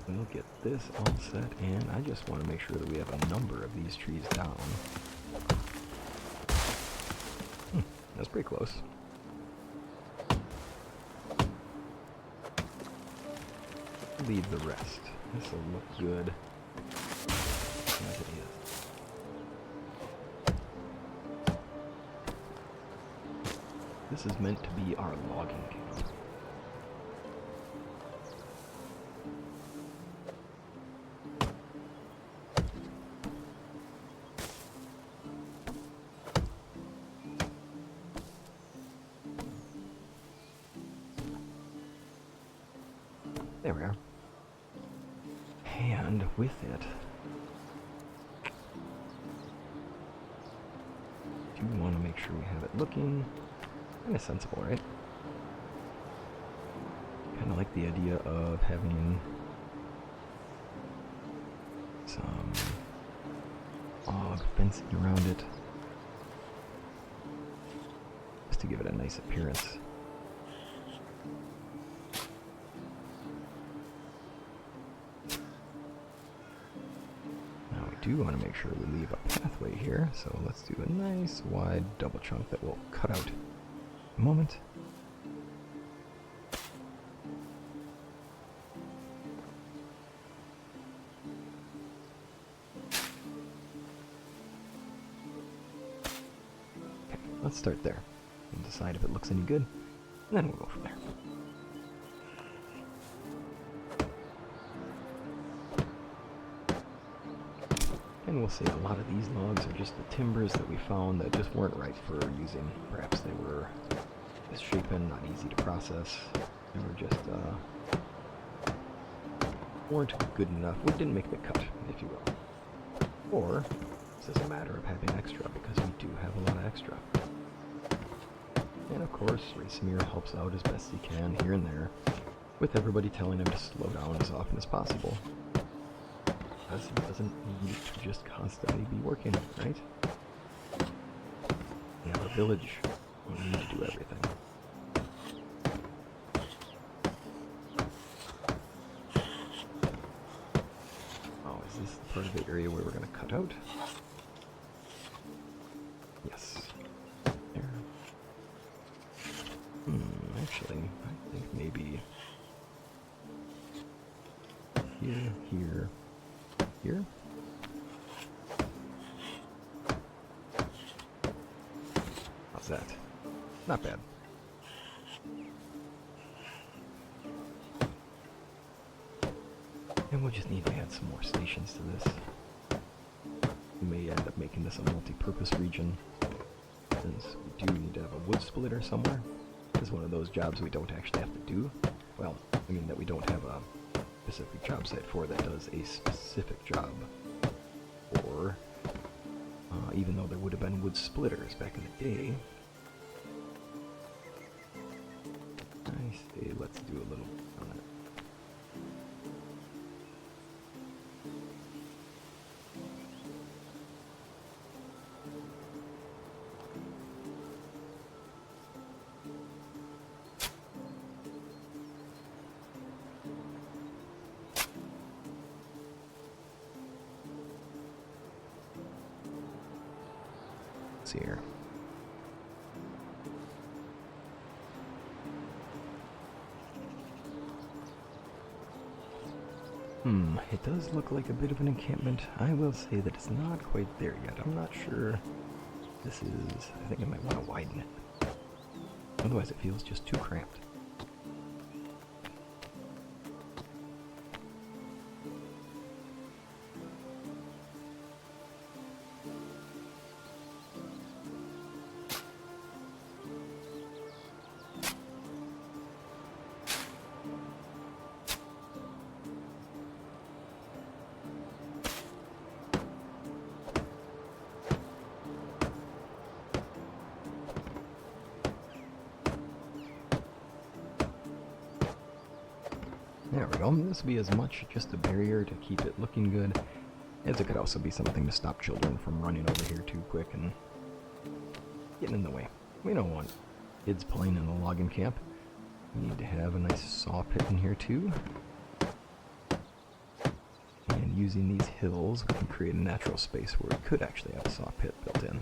We'll get this all set, and I just want to make sure that we have a number of these trees down. That's pretty close. Leave the rest. This will look good as it is. This is meant to be our logging camp. There we are. And with it, do want to make sure we have it looking kind of sensible, right? Kind of like the idea of having some log fencing around it, just to give it a nice appearance. Now we do want to make sure we leave a pathway here, so let's do a nice wide double chunk that we'll cut out a moment. Okay, let's start there and decide if it looks any good, and then we'll go from there. And we'll say a lot of these logs are just the timbers that we found that just weren't right for using. Perhaps they were misshapen, not easy to process. They were just, weren't good enough. We didn't make the cut, if you will. Or, this is a matter of having extra, because we do have a lot of extra. And of course, Racemir helps out as best he can here and there, with everybody telling him to slow down as often as possible. Because he doesn't need to just constantly be working, right? We have a village. We need to do everything. Oh, is this part of the area where we're going to cut out? Yes. There. Actually, I think maybe here, here, here. How's that? Not bad. And we'll just need to add some more stations to this. We may end up making this a multi-purpose region, since we do need to have a wood splitter somewhere. This is one of those jobs we don't actually have to do. Well, I mean that we don't have a specific job site for that does a specific job. Or, even though there would have been wood splitters back in the day, I say let's do a little on it. Let's see here. It does look like a bit of an encampment. I will say that it's not quite there yet. I'm not sure this is... I think I might want to widen it. Otherwise it feels just too cramped. There we go. This will be as much just a barrier to keep it looking good, as it could also be something to stop children from running over here too quick and getting in the way. We don't want kids playing in a logging camp. We need to have a nice saw pit in here too. And using these hills, we can create a natural space where we could actually have a saw pit built in.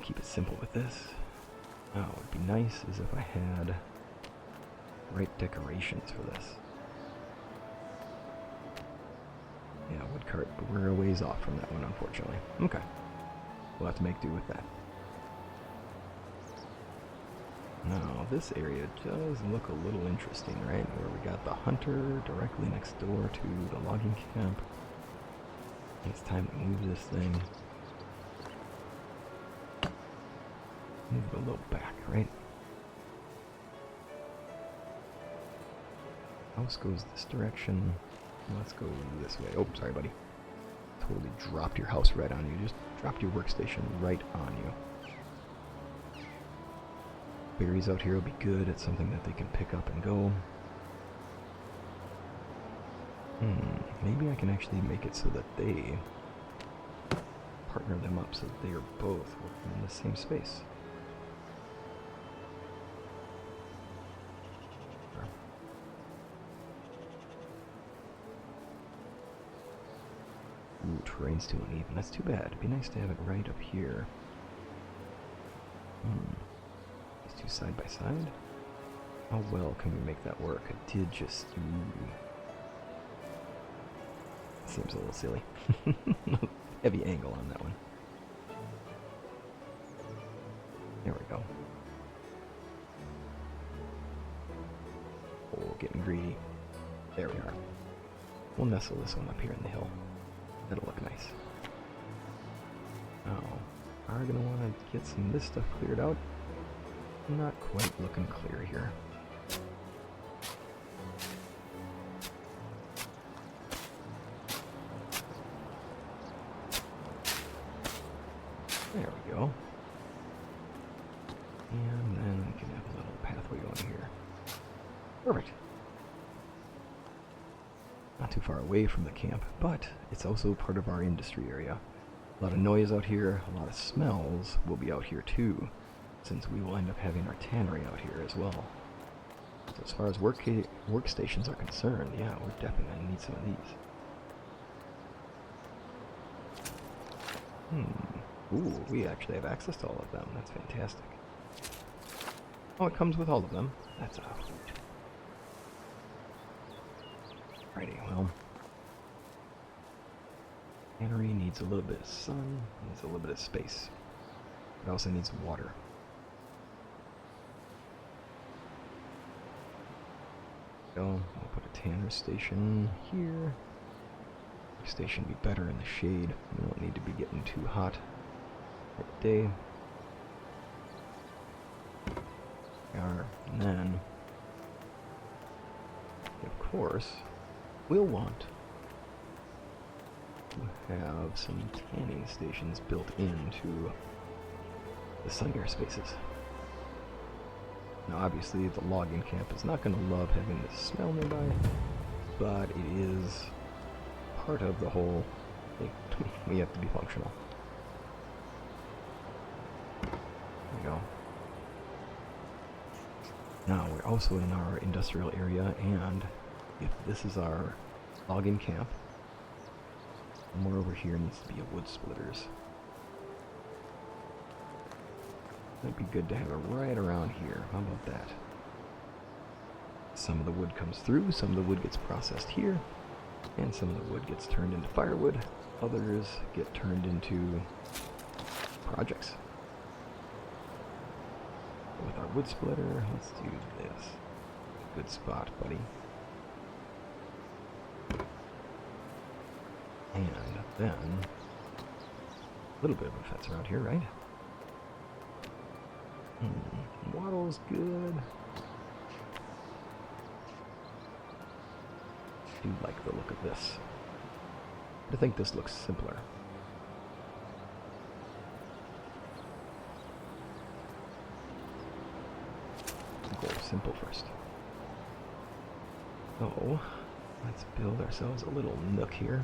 Keep it simple with this. Oh, what would be nice is if I had right decorations for this. Yeah, woodcart, but we're a ways off from that one, unfortunately. Okay. We'll have to make do with that. Now, this area does look a little interesting, right? Where we got the hunter directly next door to the logging camp. It's time to move this thing. Move it a little back, right? House goes this direction. Let's go this way. Oh, sorry, buddy. Totally dropped your house right on you. Just dropped your workstation right on you. Berries out here will be good. It's something that they can pick up and go. Maybe I can actually make it so that they partner them up so that they are both working in the same space. Ooh, terrain's too uneven. That's too bad. It'd be nice to have it right up here. These two side by side? How well can we make that work? I did just... Seems a little silly. Heavy angle on that one. There we go. Oh, getting greedy. There we are. We'll nestle this one up here in the hill. That'll look nice. Oh, are we gonna want to get some of this stuff cleared out? Not quite looking clear here. go. And then we can have a little pathway going here. Perfect. Not too far away from the camp, but it's also part of our industry area. A lot of noise out here, a lot of smells will be out here too, since we will end up having our tannery out here as well. So as far as workstations are concerned, yeah, we're definitely going to need some of these. Ooh, we actually have access to all of them. That's fantastic. Oh, it comes with all of them. That's out. Alrighty, well. Tannery needs a little bit of sun, needs a little bit of space. It also needs water. So, we'll put a tanner station here. Station be better in the shade. We don't need to be getting too hot at the day. And then, of course, we'll want to have some tanning stations built into the sunnier spaces. Now obviously the logging camp is not going to love having the smell nearby, but it is part of the whole thing. We have to be functional. There we go. Now we're also in our industrial area, and if this is our logging camp, somewhere over here needs to be a wood splitters. Might be good to have it right around here. How about that? Some of the wood comes through, some of the wood gets processed here, and some of the wood gets turned into firewood. Others get turned into projects. With our wood splitter, let's do this. Good spot, buddy. And then, a little bit of a fence around here, right? Wattle's good. I do like the look of this. I think this looks simpler. Go simple first. So, let's build ourselves a little nook here.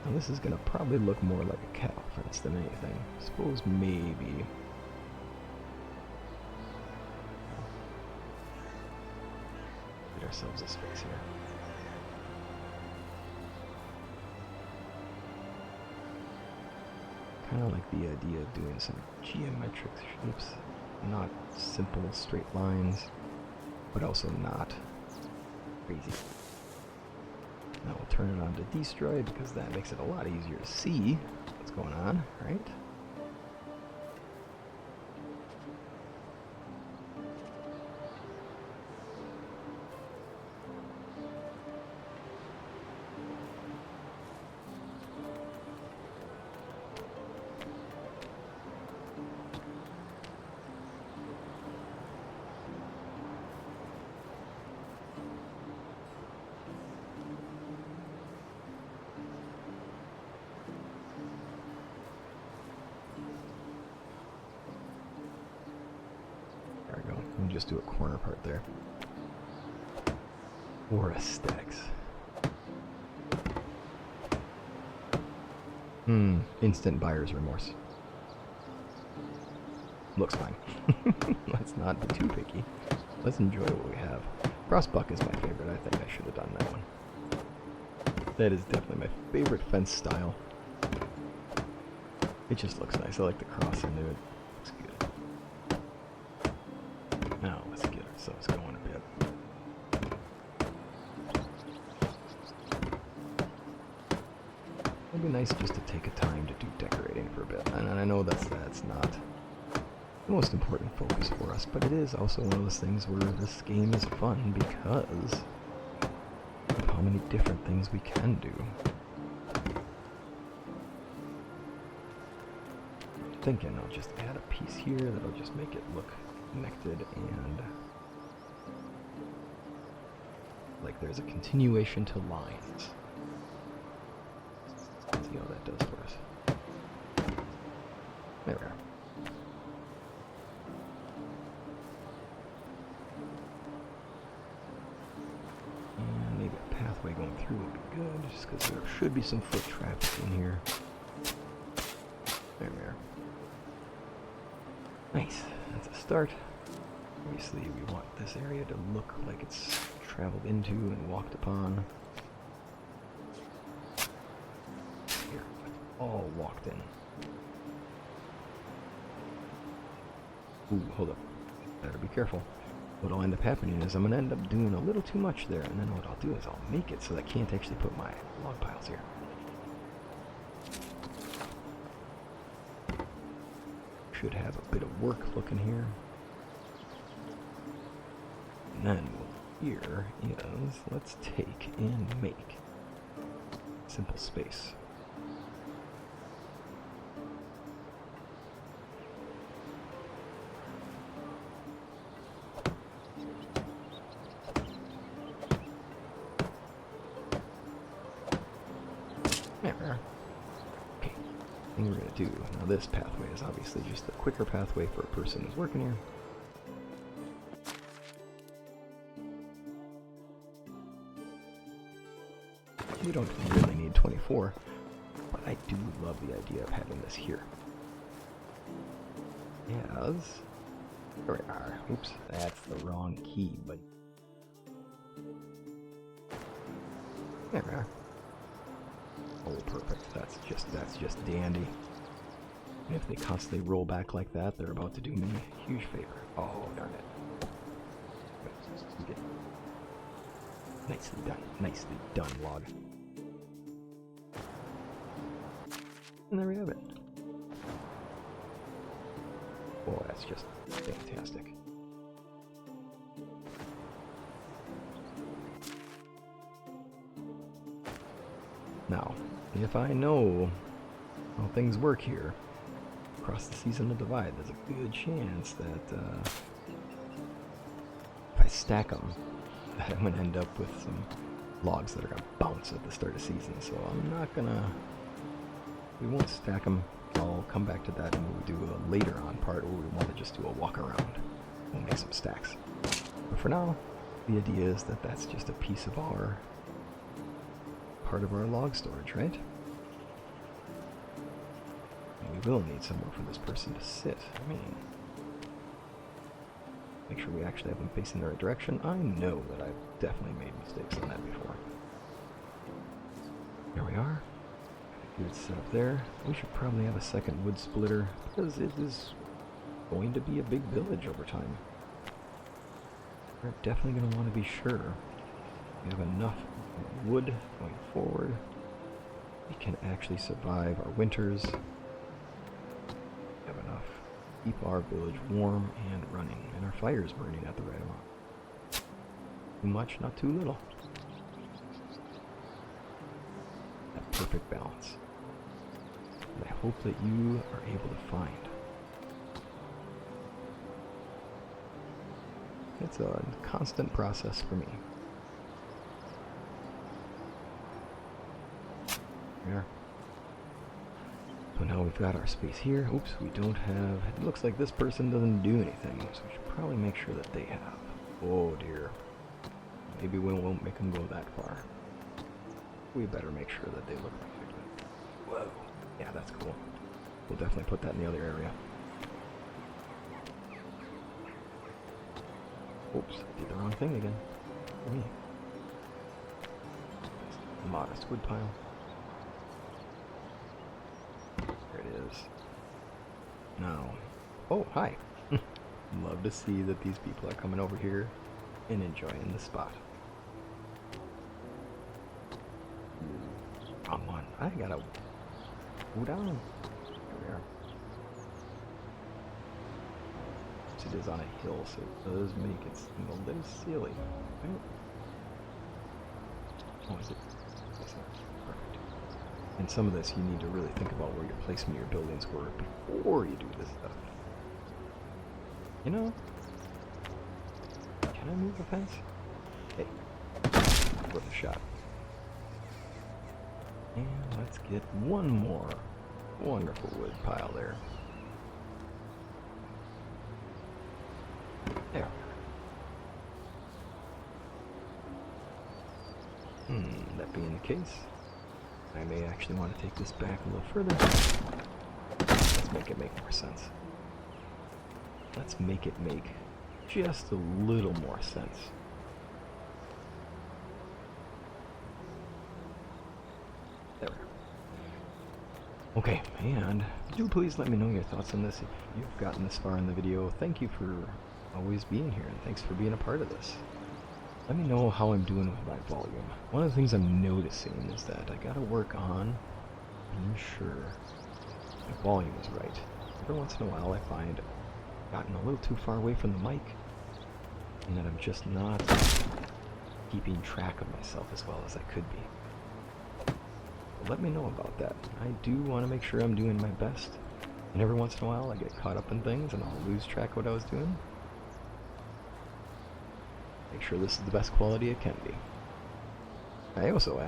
Now this is going to probably look more like a cattle fence than anything. I suppose maybe. Get ourselves a space here. Kind of like the idea of doing some geometric shapes, not simple straight lines, but also not crazy. Now we'll turn it on to destroy because that makes it a lot easier to see what's going on, right? There we go. We'll just do a corner part there. Or aesthetics. Instant buyer's remorse. Looks fine. Let's not be too picky. Let's enjoy what we have. Crossbuck is my favorite. I think I should have done that one. That is definitely my favorite fence style. It just looks nice. I like the cross into it. Looks good. Now let's get ourselves going a bit. It'd be nice just to take a time to do decorating for a bit. And I know that's not the most important focus for us, but it is also one of those things where this game is fun because of how many different things we can do. I'm thinking I'll just add a piece here that'll just make it look connected and like there's a continuation to lines. Let's see how that does for should be some foot traffic in here. There we are. Nice. That's a start. Obviously, we want this area to look like it's traveled into and walked upon. Here, all walked in. Ooh, hold up. Better be careful. What'll end up happening is I'm gonna end up doing a little too much there, and then what I'll do is I'll make it so that I can't actually put my log piles here. Should have a bit of work looking here. And then here is, let's take and make simple space. There. Okay, thing we're gonna do now. This pathway is obviously just the quicker pathway for a person who's working here. We don't really need 24, but I do love the idea of having this here. As there we are. Oops, that's the wrong key, but there we are. Oh, perfect. That's just dandy. And if they constantly roll back like that, they're about to do me a huge favor. Oh, darn it. Good. Nicely done. Nicely done, log. And there we have it. Oh, that's just fantastic. Now, if I know how things work here across the Season of Divide, there's a good chance that if I stack them, that I'm going to end up with some logs that are going to bounce at the start of season. So I'm not going to, we won't stack them. I'll come back to that and we'll do a later on part where we want to just do a walk around. We'll make some stacks. But for now, the idea is that that's just a piece of our part of our log storage, right? And we will need somewhere for this person to sit. I mean, make sure we actually have them facing the right direction. I know that I've definitely made mistakes on that before. There we are. Good setup there. We should probably have a second wood splitter because it is going to be a big village over time. We're definitely going to want to be sure we have enough wood going forward. We can actually survive our winters. We have enough to keep our village warm and running, and our fires burning at the right amount. Too much, not too little. That perfect balance. And I hope that you are able to find. It's a constant process for me. There. So now we've got our space here. Oops, we don't have... It looks like this person doesn't do anything, so we should probably make sure that they have. Oh dear. Maybe we won't make them go that far. We better make sure that they look like they're doing. Whoa. Yeah, that's cool. We'll definitely put that in the other area. Oops, did the wrong thing again. For me. Modest wood pile. There it is. Now, oh, hi. Love to see that these people are coming over here and enjoying the spot. Come on, I gotta go down. Here we are. It is on a hill, so it does make it seem a little silly. Right? Oh, is it? That's not perfect. And some of this, you need to really think about where your placement of your buildings were before you do this stuff. You know? Can I move the fence? Hey, worth a shot. And let's get one more wonderful wood pile there. There. That being the case, I may actually want to take this back a little further. Let's make it make more sense. Let's make it make just a little more sense. There we go. Okay, and do please let me know your thoughts on this if you've gotten this far in the video. Thank you for always being here, and thanks for being a part of this. Let me know how I'm doing with my volume. One of the things I'm noticing is that I gotta work on being sure my volume is right. Every once in a while I find I've gotten a little too far away from the mic, and that I'm just not keeping track of myself as well as I could be. But let me know about that. I do want to make sure I'm doing my best, and every once in a while I get caught up in things and I'll lose track of what I was doing. Make sure this is the best quality it can be. I also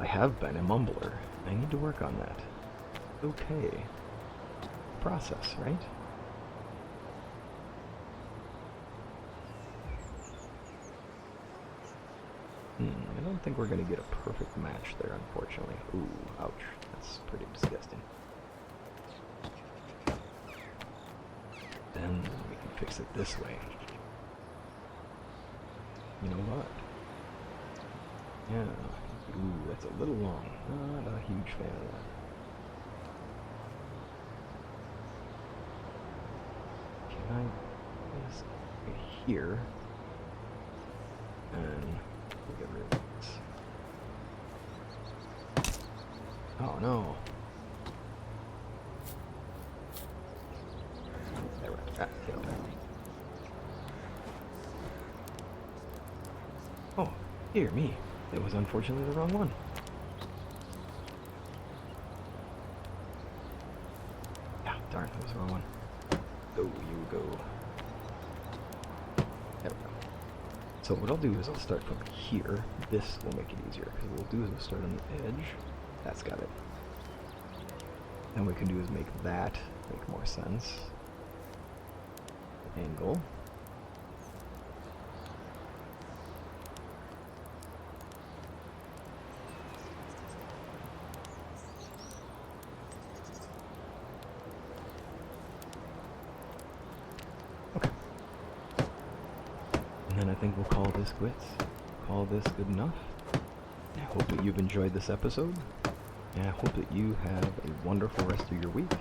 I have been a mumbler. I need to work on that. Okay. Process, right? I don't think we're gonna get a perfect match there, unfortunately. Ooh, ouch. That's pretty disgusting. Then we can fix it this way. You know what? Yeah. Ooh, that's a little long. Not a huge fan of that. Can I just right here and we'll get rid of this. Oh no. There we go. Ah, get over there. Oh, dear me. It was unfortunately the wrong one. Yeah, darn, it was the wrong one. Go, you go. There we go. So what I'll do is I'll start from here. This will make it easier, because what we'll do is we'll start on the edge. That's got it. Then what we can do is make that make more sense. Angle. Okay. And then I think we'll call this quits. Call this good enough. I hope that you've enjoyed this episode. And I hope that you have a wonderful rest of your week.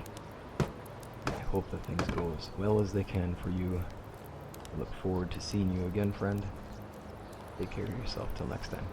And I hope that things go as well as they can for you. I look forward to seeing you again, friend. Take care of yourself till next time.